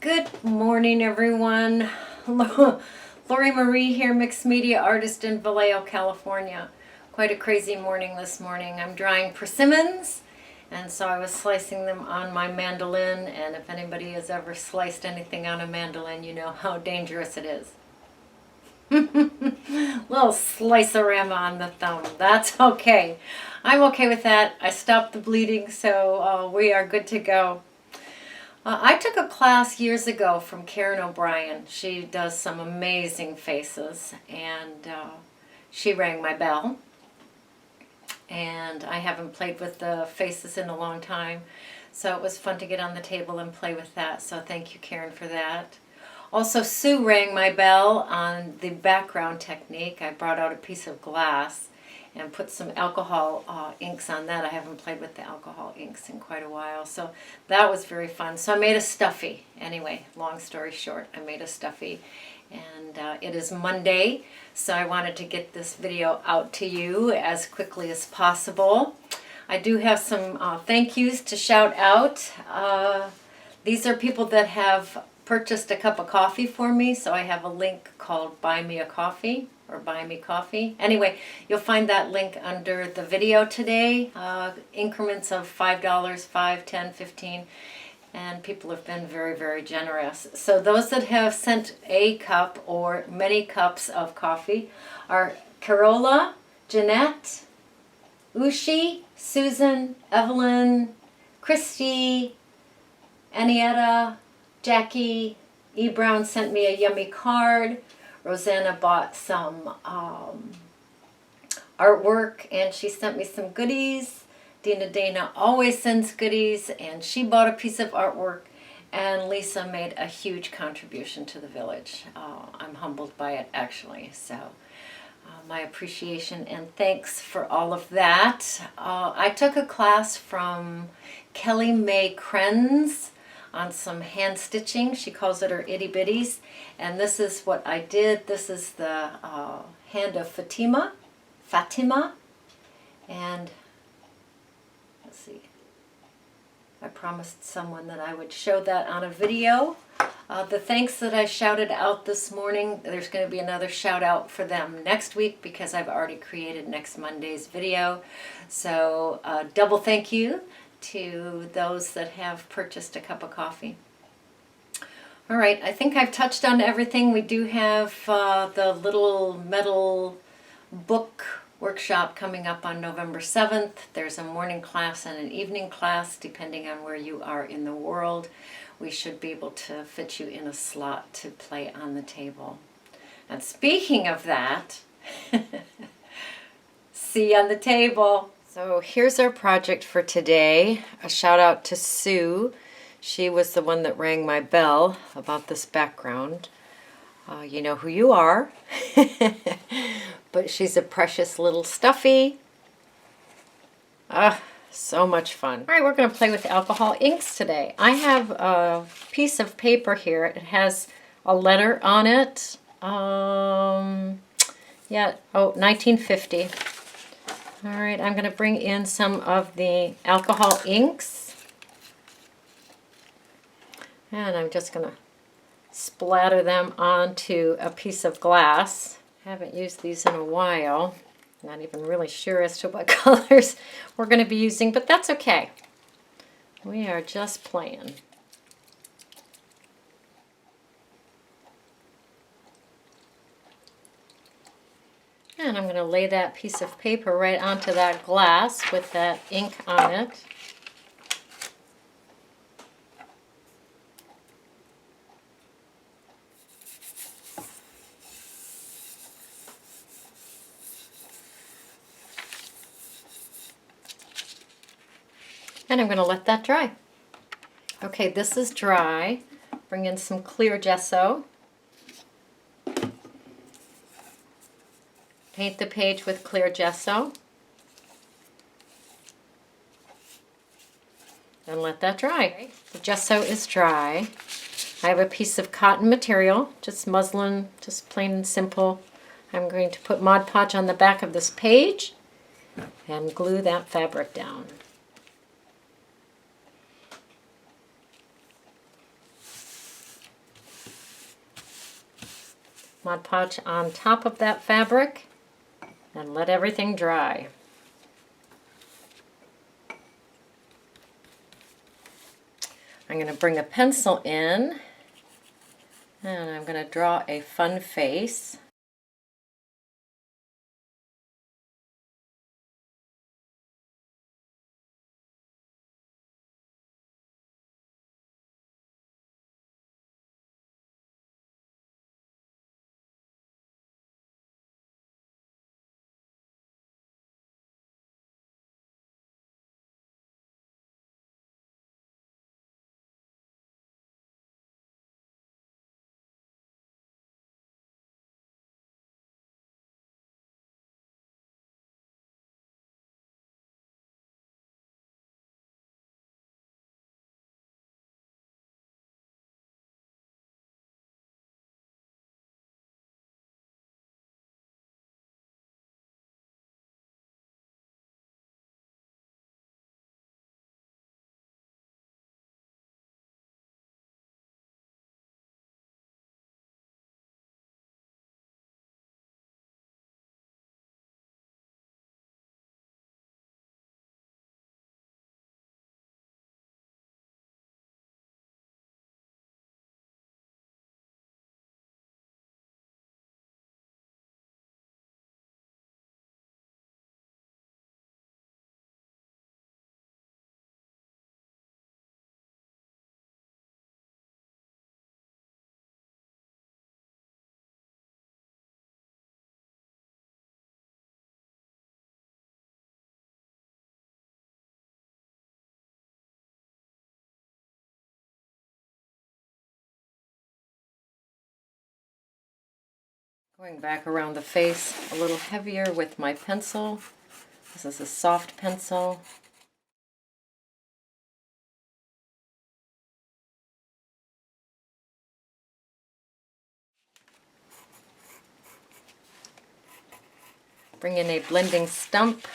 Good morning, everyone. Lori Marie here, mixed media artist in Vallejo, California. Quite a crazy morning this morning. I'm drying persimmons, and so I was slicing them on my mandolin, and if anybody has ever sliced anything on a mandolin, you know how dangerous it is. Little slice-a-rama on the thumb. That's okay. I'm okay with that. I stopped the bleeding, so we are good to go. I took a class years ago from Karen O'Brien. She does some amazing faces, and she rang my bell. And I haven't played with the faces in a long time, so it was fun to get on the table and play with that. So thank you, Karen, for that. Also, Sue rang my bell on the background technique. I brought out a piece of glass and put some alcohol inks on that. I haven't played with the alcohol inks in quite a while, so that was very fun. So I made a Stuffie. Anyway, long story short, I made a Stuffie, and it is Monday, so I wanted to get this video out to you as quickly as possible. I do have some thank yous to shout out. These are people that have purchased a cup of coffee for me, so I have a link called Buy Me a Coffee or Buy Me Coffee. Anyway, you'll find that link under the video today. Increments of $5, $5, $10, $15, and people have been very, very generous. So those that have sent a cup or many cups of coffee are Carola, Jeanette, Ushi, Susan, Evelyn, Christy, Anietta, Jackie, E. Brown sent me a yummy card. Rosanna bought some artwork, and she sent me some goodies. Dana always sends goodies, and she bought a piece of artwork. And Lisa made a huge contribution to the village. I'm humbled by it, actually. So my appreciation and thanks for all of that. I took a class from Kelly Mae Krenz on some hand stitching. She calls it her itty bitties, and this is what I did. This is the hand of Fatima, and let's see, I promised someone that I would show that on a video. The thanks that I shouted out this morning, there's going to be another shout out for them next week because I've already created next Monday's video. So double thank you to those that have purchased a cup of coffee. All right, I think I've touched on everything. We do have the little metal book workshop coming up on November 7th. There's a morning class and an evening class, depending on where you are in the world. We should be able to fit you in a slot to play on the table. And speaking of that, see you on the table. So here's our project for today. A shout out to Sue. She was the one that rang my bell about this background. You know who you are. But she's a precious little Stuffie. So much fun. All right, we're going to play with alcohol inks today. I have a piece of paper here. It has a letter on it. 1950. All right, I'm going to bring in some of the alcohol inks. And I'm just going to splatter them onto a piece of glass. I haven't used these in a while. Not even really sure as to what colors we're going to be using, but that's okay. We are just playing. And I'm going to lay that piece of paper right onto that glass with that ink on it. And I'm going to let that dry. Okay, this is dry. Bring in some clear gesso. Paint the page with clear gesso. And let that dry. The gesso is dry. I have a piece of cotton material, just muslin, just plain and simple. I'm going to put Mod Podge on the back of this page and glue that fabric down. Mod Podge on top of that fabric and let everything dry. I'm going to bring a pencil in and I'm going to draw a fun face. Going back around the face a little heavier with my pencil. This is a soft pencil. Bring in a blending stump.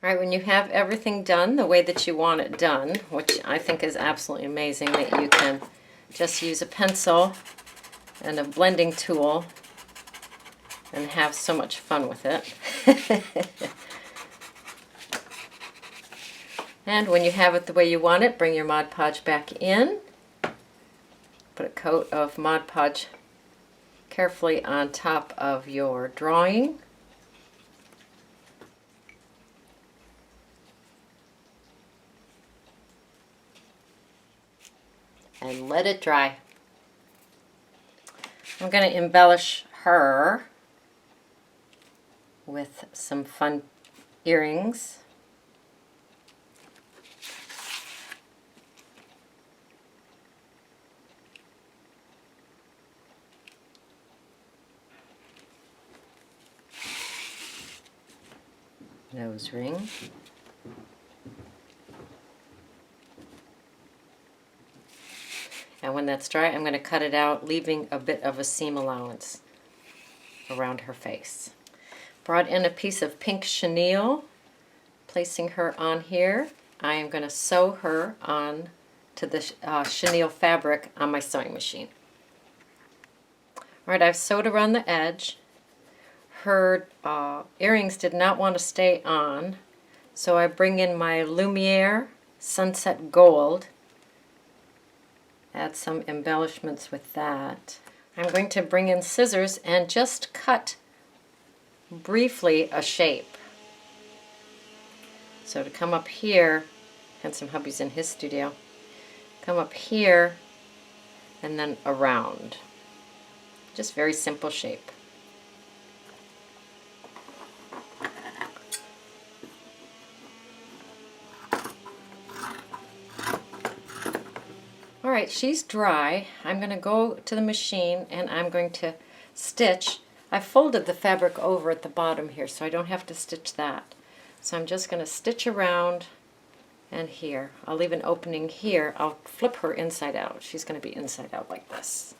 All right, when you have everything done the way that you want it done, which I think is absolutely amazing that you can just use a pencil and a blending tool and have so much fun with it. And when you have it the way you want it, bring your Mod Podge back in. Put a coat of Mod Podge carefully on top of your drawing. And let it dry. I'm going to embellish her with some fun earrings. Nose ring. And when that's dry, I'm going to cut it out, leaving a bit of a seam allowance around her face. Brought in a piece of pink chenille, placing her on here. I am going to sew her on to the chenille fabric on my sewing machine. Alright, I've sewed around the edge. Her earrings did not want to stay on, so I bring in my Lumiere Sunset Gold. Add some embellishments with that. I'm going to bring in scissors and just cut briefly a shape. So to come up here, Handsome Hubby's in his studio, come up here and then around. Just very simple shape. Alright, she's dry. I'm going to go to the machine and I'm going to stitch. I folded the fabric over at the bottom here so I don't have to stitch that. So I'm just going to stitch around and here. I'll leave an opening here. I'll flip her inside out. She's going to be inside out like this.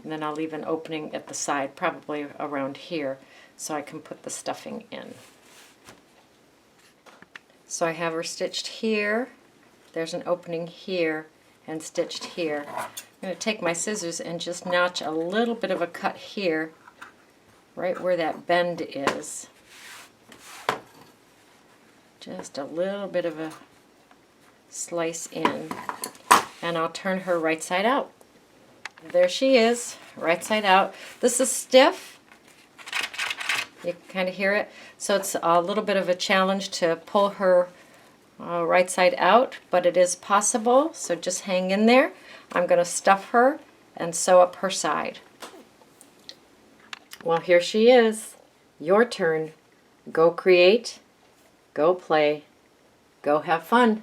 And then I'll leave an opening at the side, probably around here, so I can put the stuffing in. So I have her stitched here, there's an opening here, and stitched here. I'm going to take my scissors and just notch a little bit of a cut here, right where that bend is. Just a little bit of a slice in, and I'll turn her right side out. There she is, right side out. This is stiff. You can kind of hear it. So it's a little bit of a challenge to pull her right side out, but it is possible. So just hang in there. I'm going to stuff her and sew up her side. Well, here she is. Your turn. Go create, go play, go have fun.